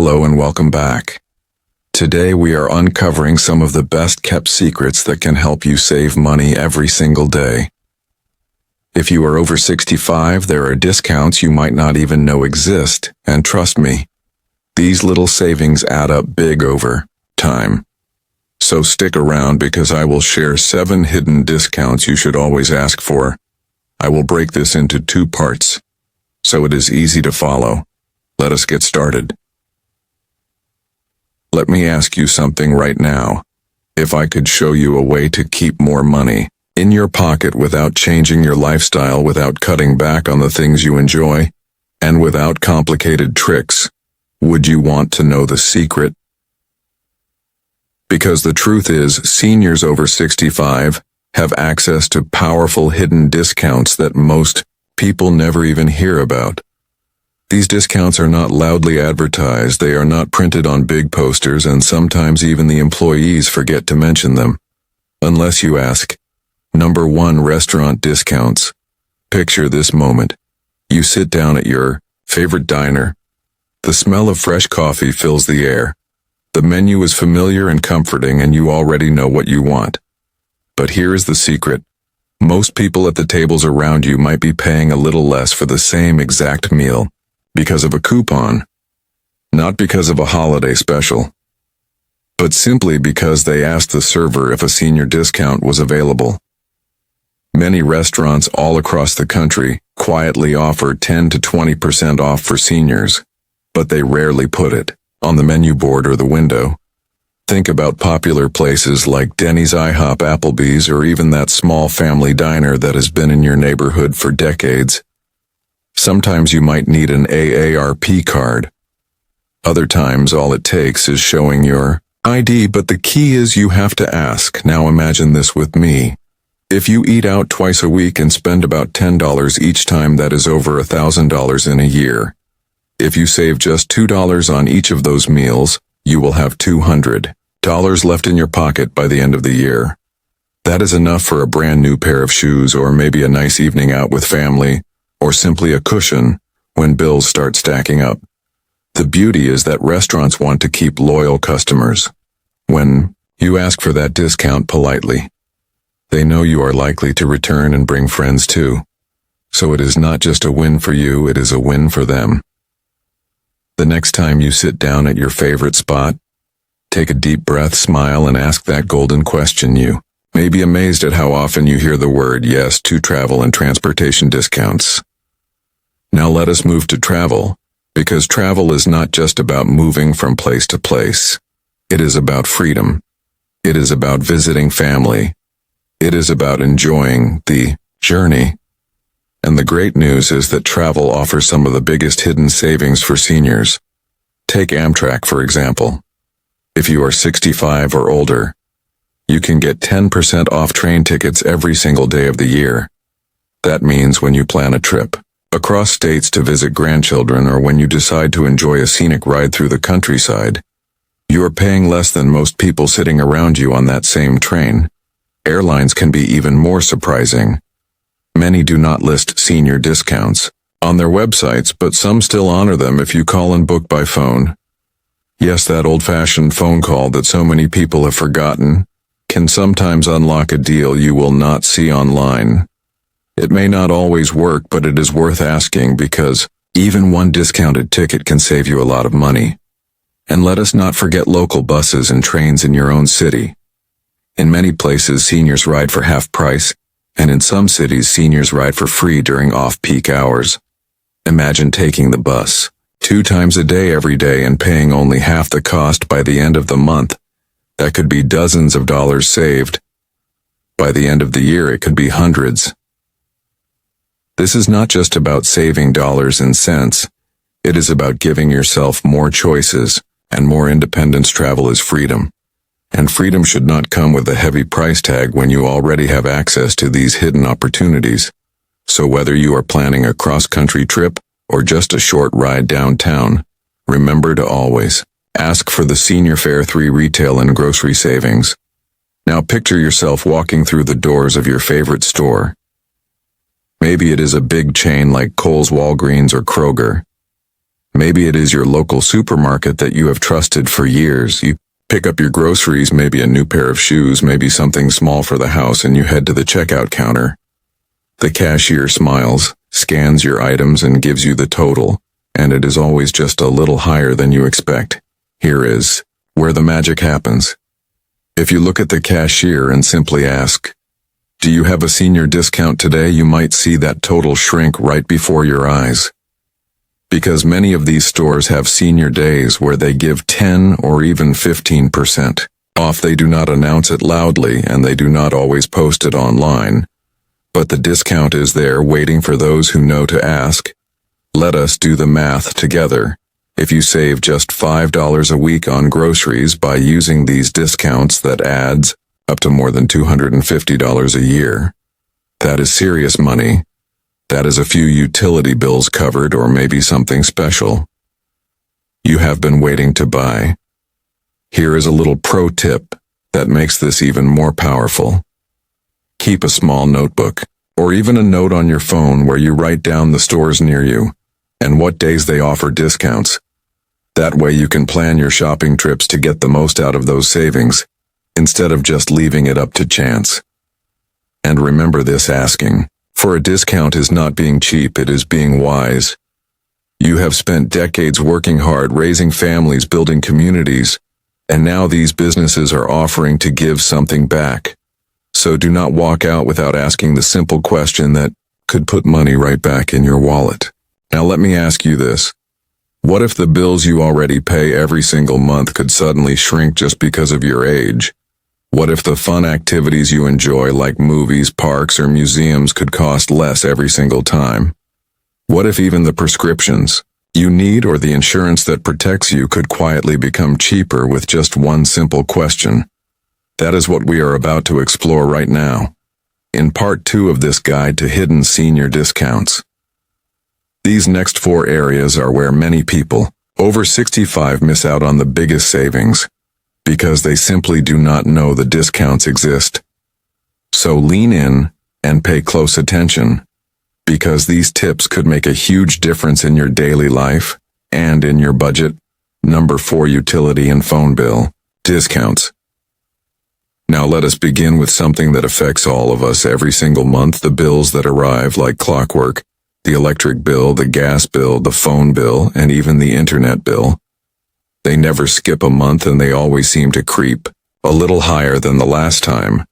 Hello and welcome back. Today we are uncovering some of the best kept secrets that can help you save money every single day. If you are over 65, there are discounts you might not even know exist, and trust me, these little savings add up big over time. So stick around because I will share 7 hidden discounts you should always ask for. I will break this into 2 parts, so it is easy to follow. Let us get started. Let me ask you something right now. If I could show you a way to keep more money in your pocket without changing your lifestyle, without cutting back on the things you enjoy, and without complicated tricks, would you want to know the secret? Because the truth is, seniors over 65 have access to powerful hidden discounts that most people never even hear about. These discounts are not loudly advertised, they are not printed on big posters, and sometimes even the employees forget to mention them. Unless you ask. Number 1, restaurant discounts. Picture this moment. You sit down at your favorite diner. The smell of fresh coffee fills the air. The menu is familiar and comforting, and you already know what you want. But here is the secret. Most people at the tables around you might be paying a little less for the same exact meal. Because of a coupon. Not because of a holiday special. But simply because they asked the server if a senior discount was available. Many restaurants all across the country quietly offer 10 to 20% off for seniors, but they rarely put it on the menu board or the window. Think about popular places like Denny's, IHOP, Applebee's, or even that small family diner that has been in your neighborhood for decades. Sometimes you might need an AARP card. Other times all it takes is showing your ID, but the key is you have to ask. Now imagine this with me. If you eat out twice a week and spend about $10 each time, that is over $1,000 in a year. If you save just $2 on each of those meals, you will have $200 left in your pocket by the end of the year. That is enough for a brand new pair of shoes, or maybe a nice evening out with family, or simply a cushion when bills start stacking up. The beauty is that restaurants want to keep loyal customers. When you ask for that discount politely, they know you are likely to return and bring friends too. So it is not just a win for you, it is a win for them. The next time you sit down at your favorite spot, take a deep breath, smile, and ask that golden question. You may be amazed at how often you hear the word yes to travel and transportation discounts. Now let us move to travel, because travel is not just about moving from place to place. It is about freedom. It is about visiting family. It is about enjoying the journey. And the great news is that travel offers some of the biggest hidden savings for seniors. Take Amtrak, for example. If you are 65 or older, you can get 10% off train tickets every single day of the year. That means when you plan a trip across states to visit grandchildren, or when you decide to enjoy a scenic ride through the countryside, you are paying less than most people sitting around you on that same train. Airlines can be even more surprising. Many do not list senior discounts on their websites, but some still honor them if you call and book by phone. Yes, that old-fashioned phone call that so many people have forgotten can sometimes unlock a deal you will not see online. It may not always work, but it is worth asking, because even one discounted ticket can save you a lot of money. And let us not forget local buses and trains in your own city. In many places, seniors ride for half price, and in some cities, seniors ride for free during off-peak hours. Imagine taking the bus 2 times a day every day and paying only half the cost by the end of the month. That could be dozens of dollars saved. By the end of the year, it could be hundreds. This is not just about saving dollars and cents. It is about giving yourself more choices and more independence. Travel is freedom. And freedom should not come with a heavy price tag when you already have access to these hidden opportunities. So whether you are planning a cross-country trip or just a short ride downtown, remember to always ask for the Senior Fare 3 retail and grocery savings. Now picture yourself walking through the doors of your favorite store. Maybe it is a big chain like Kohl's, Walgreens, or Kroger. Maybe it is your local supermarket that you have trusted for years. You pick up your groceries, maybe a new pair of shoes, maybe something small for the house, and you head to the checkout counter. The cashier smiles, scans your items, and gives you the total, and it is always just a little higher than you expect. Here is where the magic happens. If you look at the cashier and simply ask, "Do you have a senior discount today?" you might see that total shrink right before your eyes. Because many of these stores have senior days where they give 10 or even 15% off. They do not announce it loudly, and they do not always post it online. But the discount is there waiting for those who know to ask. Let us do the math together. If you save just $5 a week on groceries by using these discounts, that adds up to more than $250 a year. That is serious money. That is a few utility bills covered, or maybe something special you have been waiting to buy. Here is a little pro tip that makes this even more powerful. Keep a small notebook, or even a note on your phone where you write down the stores near you and what days they offer discounts. That way you can plan your shopping trips to get the most out of those savings, instead of just leaving it up to chance. And remember this: asking for a discount is not being cheap, it is being wise. You have spent decades working hard, raising families, building communities, and now these businesses are offering to give something back. So do not walk out without asking the simple question that could put money right back in your wallet. Now let me ask you this. What if the bills you already pay every single month could suddenly shrink just because of your age? What if the fun activities you enjoy, like movies, parks, or museums, could cost less every single time? What if even the prescriptions you need or the insurance that protects you could quietly become cheaper with just one simple question? That is what we are about to explore right now, in part 2 of this guide to hidden senior discounts. These next 4 areas are where many people over 65 miss out on the biggest savings, because they simply do not know the discounts exist. So lean in and pay close attention, because these tips could make a huge difference in your daily life and in your budget. Number 4, utility and phone bill discounts. Now let us begin with something that affects all of us every single month: the bills that arrive like clockwork. The electric bill, the gas bill, the phone bill, and even the internet bill. They never skip a month, and they always seem to creep a little higher than the last time.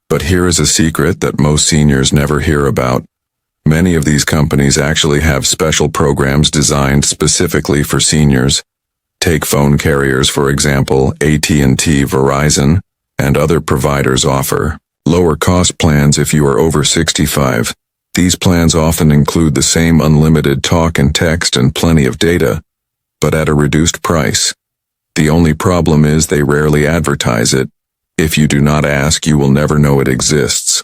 But here is a secret that most seniors never hear about. Many of these companies actually have special programs designed specifically for seniors. Take phone carriers, for example. AT&T, Verizon, and other providers offer lower cost plans if you are over 65. These plans often include the same unlimited talk and text and plenty of data, but at a reduced price. The only problem is they rarely advertise it. If you do not ask, you will never know it exists.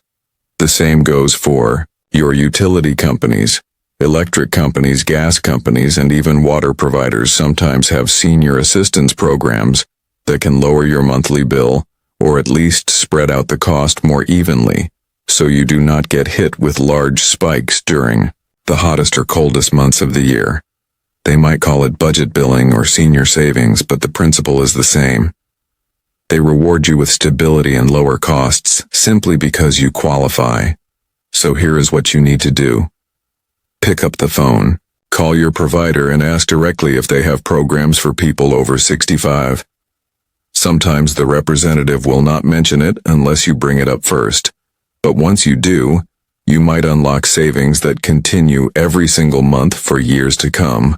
The same goes for your utility companies. Electric companies, gas companies, and even water providers sometimes have senior assistance programs that can lower your monthly bill, or at least spread out the cost more evenly, so you do not get hit with large spikes during the hottest or coldest months of the year. They might call it budget billing or senior savings, but the principle is the same. They reward you with stability and lower costs simply because you qualify. So here is what you need to do. Pick up the phone, call your provider, and ask directly if they have programs for people over 65. Sometimes the representative will not mention it unless you bring it up first. But once you do, you might unlock savings that continue every single month for years to come.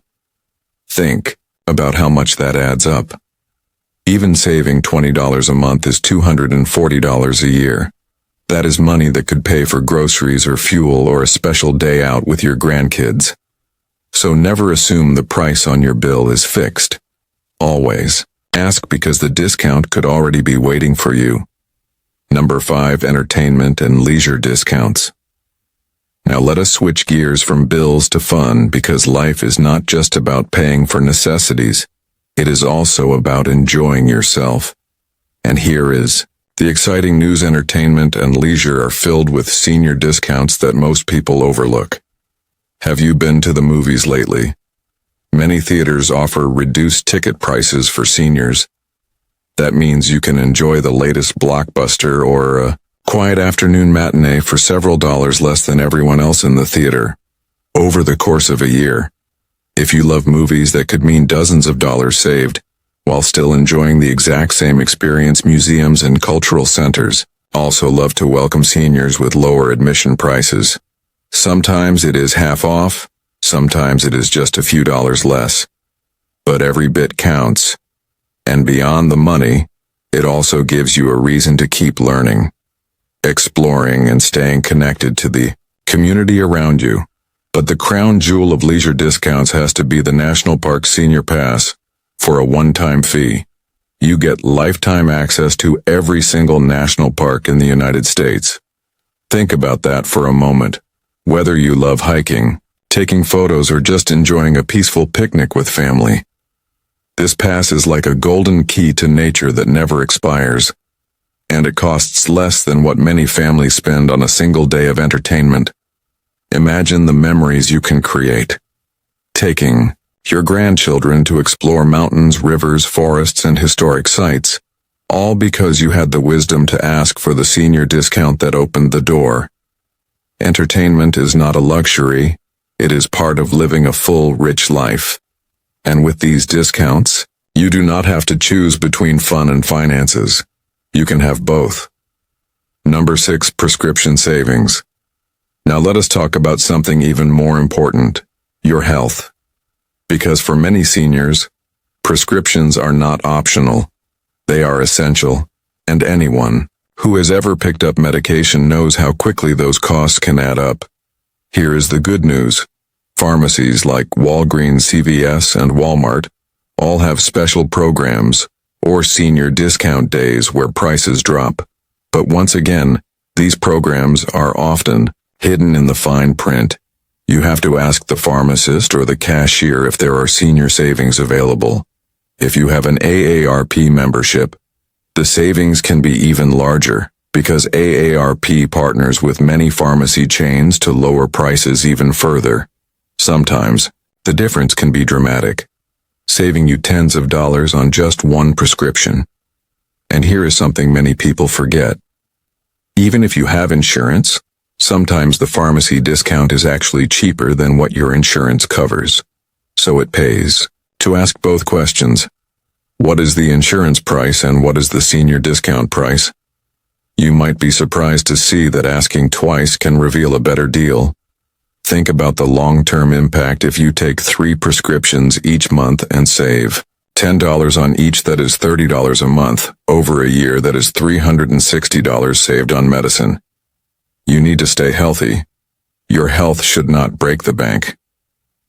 Think about how much that adds up. Even saving $20 a month is $240 a year. That is money that could pay for groceries or fuel or a special day out with your grandkids. So never assume the price on your bill is fixed. Always ask, because the discount could already be waiting for you. Number 5, entertainment and leisure discounts. Now let us switch gears from bills to fun, because life is not just about paying for necessities. It is also about enjoying yourself. And here is the exciting news: entertainment and leisure are filled with senior discounts that most people overlook. Have you been to the movies lately? Many theaters offer reduced ticket prices for seniors. That means you can enjoy the latest blockbuster or a quiet afternoon matinee for several dollars less than everyone else in the theater. Over the course of a year, if you love movies, that could mean dozens of dollars saved, while still enjoying the exact same experience. Museums and cultural centers also love to welcome seniors with lower admission prices. Sometimes it is half off, sometimes it is just a few dollars less. But every bit counts. And beyond the money, it also gives you a reason to keep learning, exploring, and staying connected to the community around you. But the crown jewel of leisure discounts has to be the National Park Senior Pass. For a one-time fee, you get lifetime access to every single national park in the United States. Think about that for a moment. Whether you love hiking, taking photos, or just enjoying a peaceful picnic with family, this pass is like a golden key to nature that never expires. And it costs less than what many families spend on a single day of entertainment. Imagine the memories you can create. Taking your grandchildren to explore mountains, rivers, forests, and historic sites, all because you had the wisdom to ask for the senior discount that opened the door. Entertainment is not a luxury, it is part of living a full, rich life. And with these discounts, you do not have to choose between fun and finances. You can have both. Number 6, prescription savings. Now let us talk about something even more important, your health. Because for many seniors, prescriptions are not optional. They are essential, and anyone who has ever picked up medication knows how quickly those costs can add up. Here is the good news. Pharmacies like Walgreens, CVS, and Walmart all have special programs or senior discount days where prices drop. But once again, these programs are often hidden in the fine print. You have to ask the pharmacist or the cashier if there are senior savings available. If you have an AARP membership, the savings can be even larger because AARP partners with many pharmacy chains to lower prices even further. Sometimes, the difference can be dramatic, saving you tens of dollars on just one prescription. And here is something many people forget. Even if you have insurance, sometimes the pharmacy discount is actually cheaper than what your insurance covers. So it pays to ask both questions. What is the insurance price and what is the senior discount price? You might be surprised to see that asking twice can reveal a better deal. Think about the long-term impact if you take 3 prescriptions each month and save $10 on each. That is $30 a month. Over a year, that is $360 saved on medicine. You need to stay healthy. Your health should not break the bank.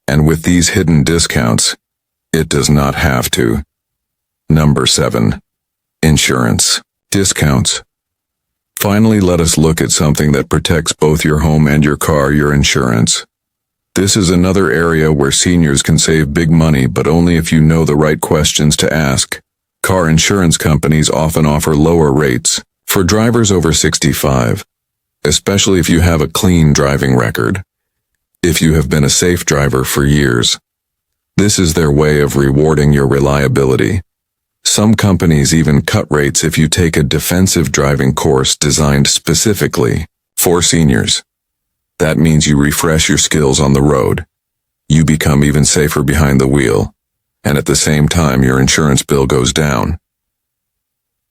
And with these hidden discounts, it does not have to. Number 7. Insurance. Discounts. Finally, let us look at something that protects both your home and your car, your insurance. This is another area where seniors can save big money, but only if you know the right questions to ask. Car insurance companies often offer lower rates for drivers over 65. Especially if you have a clean driving record. If you have been a safe driver for years. This is their way of rewarding your reliability. Some companies even cut rates if you take a defensive driving course designed specifically for seniors. That means you refresh your skills on the road. You become even safer behind the wheel. And at the same time, your insurance bill goes down.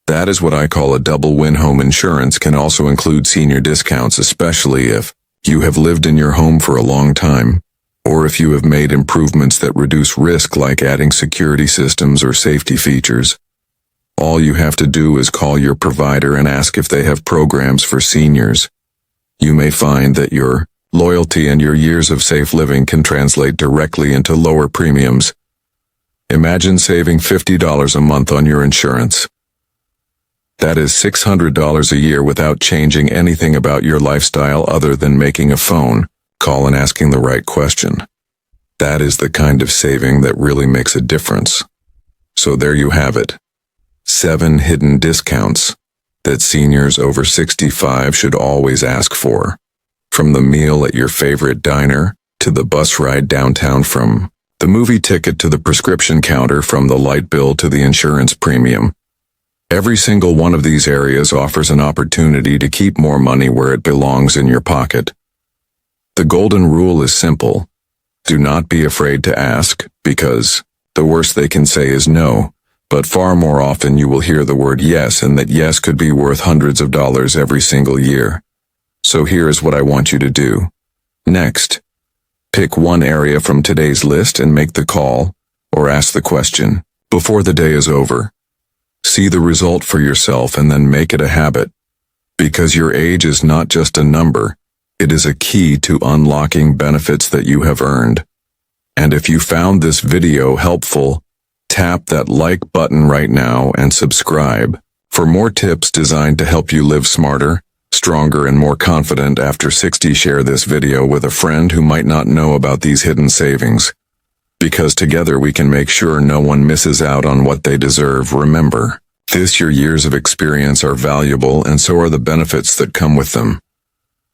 That is what I call a double win. Home insurance can also include senior discounts, especially if you have lived in your home for a long time, or if you have made improvements that reduce risk like adding security systems or safety features. All you have to do is call your provider and ask if they have programs for seniors. You may find that your loyalty and your years of safe living can translate directly into lower premiums. Imagine saving $50 a month on your insurance. That is $600 a year without changing anything about your lifestyle other than making a phone call and asking the right question. That is the kind of saving that really makes a difference. So there you have it. 7 hidden discounts that seniors over 65 should always ask for. From the meal at your favorite diner to the bus ride downtown from The movie ticket to the prescription counter, from the light bill to the insurance premium. Every single one of these areas offers an opportunity to keep more money where it belongs in your pocket. The golden rule is simple. Do not be afraid to ask, because the worst they can say is no, but far more often you will hear the word yes, and that yes could be worth hundreds of dollars every single year. So here is what I want you to do. Next, pick one area from today's list and make the call, or ask the question, before the day is over. See the result for yourself and then make it a habit. Because your age is not just a number, it is a key to unlocking benefits that you have earned. And if you found this video helpful, tap that like button right now and subscribe for more tips designed to help you live smarter, stronger, and more confident after 60. Share this video with a friend who might not know about these hidden savings. Because together we can make sure no one misses out on what they deserve. Remember, your years of experience are valuable, and so are the benefits that come with them.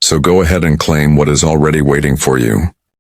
So go ahead and claim what is already waiting for you.